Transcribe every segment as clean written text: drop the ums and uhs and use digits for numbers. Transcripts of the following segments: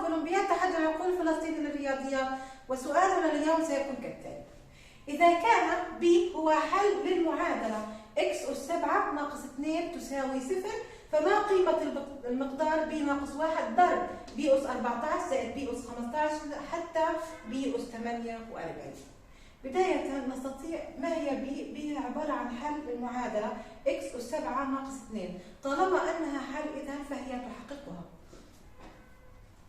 أولمبياد تحدي العقول الفلسطيني للرياضيات، وسؤالنا اليوم سيكون كالتالي: إذا كان B هو حل للمعادلة x أس 7 ناقص 2 تساوي 0، فما قيمة المقدار B ناقص 1 ضرب B أس 14 زائد B أس 15 حتى B أس 48؟ بداية نستطيع ما هي B؟ هي عبارة عن حل المعادلة x أس 7 ناقص 2، طالما أنها حل إذا فهي تحققها.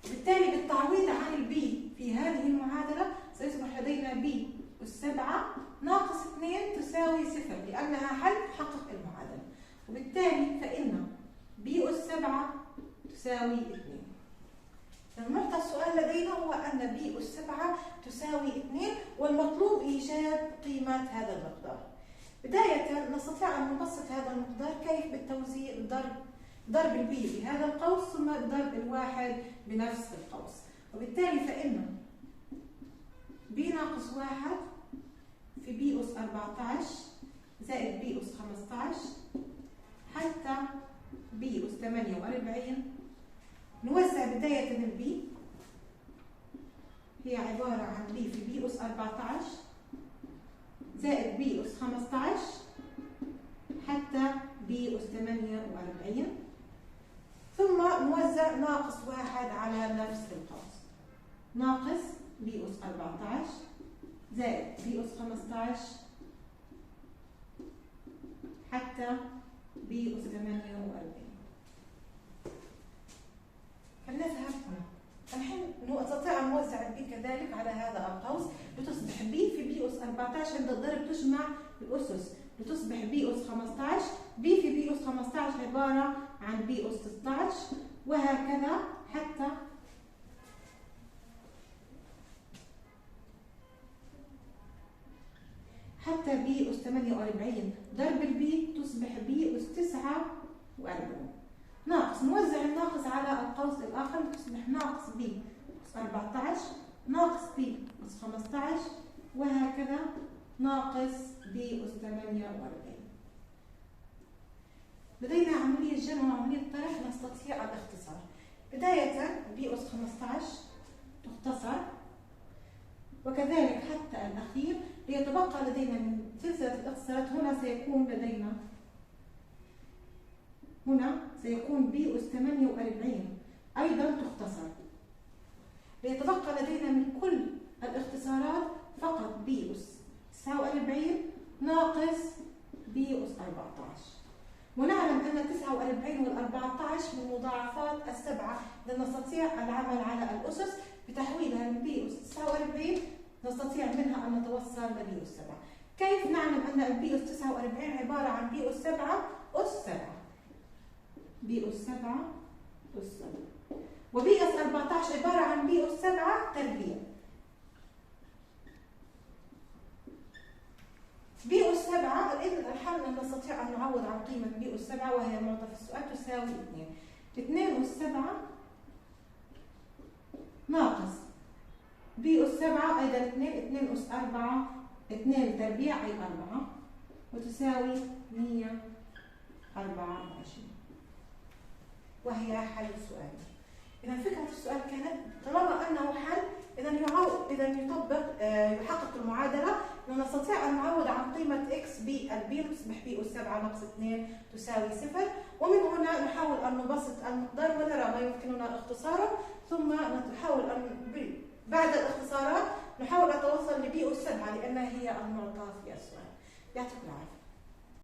بالتالي بالتعويض عن البي في هذه المعادلة سيصبح لدينا B أس 7 ناقص 2 تساوي 0، لأنها حل تحقق المعادلة، وبالتالي فإن B أس 7 تساوي 2. معطى السؤال لدينا هو أن B أس 7 تساوي 2 والمطلوب إيجاد قيمة هذا المقدار. بداية نستطيع أن نبسط هذا المقدار كيف؟ بالتوزيع، ضرب البي بهذا القوس ثم ضرب الواحد بنفس القوس، وبالتالي فإن B ناقص 1 في B أس 14 زائد B أس 15 حتى B أس 48. نوزع بداية البي، هي عبارة عن B في B أس 14 زائد B أس 15 حتى B أس 48، ثم نوزع ناقص 1 على نفس القوس، ناقص B أس 14 زائد B أس 15 حتى B أس 48. فلنذهب هنا. الحين نستطيع أن نوزع البي كذلك على هذا القوس لتصبح بي في بي أس 14 عند الضرب تجمع الأسس لتصبح بي أس 15، بي في بي أس 15 عبارة عن بي أس 16، وهكذا حتى بي أس 48 ضرب البي تصبح بي أس 49 ناقص، نوزع الناقص على القوس الآخر تصبح ناقص بي أس 14 ناقص بي أس 15 وهكذا ناقص بي أس 48. لدينا عملية جمع وعملية طرح نستطيع الاختصار. بداية بي أس 15 تختصر، وكذلك حتى الأخير ليتبقى لدينا من سلسلة الاختصارات. هنا سيكون بي أس 48 أيضا تختصر، ليتبقى لدينا من كل الاختصارات فقط بي أس 49 ناقص بي أس 14، ونعلم أن 49 وال 14 من مضاعفات السبعة، إذا نستطيع العمل على الأسس بتحويلها من بي أس 49 نستطيع منها أن نتوصل لبي أس 7. كيف نعلم أن البي أس 49 عبارة عن بي أس 7 أس 7؟ بي أس 7 أس 7، وبي أس 14 عبارة عن بي أس 7 تربيع. بي أس 7 الآن الحل نستطيع أن نعوض عن قيمة بي أس 7 وهي معطى في السؤال تساوي 2. 2 أس 7 ناقص بي أس 7 أيضا 2 أس 4 2 تربيع أي 4 وتساوي 124، وهي حل السؤال. إذا فكرة السؤال كانت طالما أنه حل إذا يحقق المعادلة، نستطيع أن نعوض عن قيمة x البي تصبح بي أس 7 ناقص 2 تساوي 0، ومن هنا نحاول أن نبسط المقدار ونرى ما يمكننا اختصاره، ثم نحاول أن بعد الاختصارات نحاول أن نتوصل لبي أس 7 لأنها هي المعطى في السؤال. يعطيكم العافية.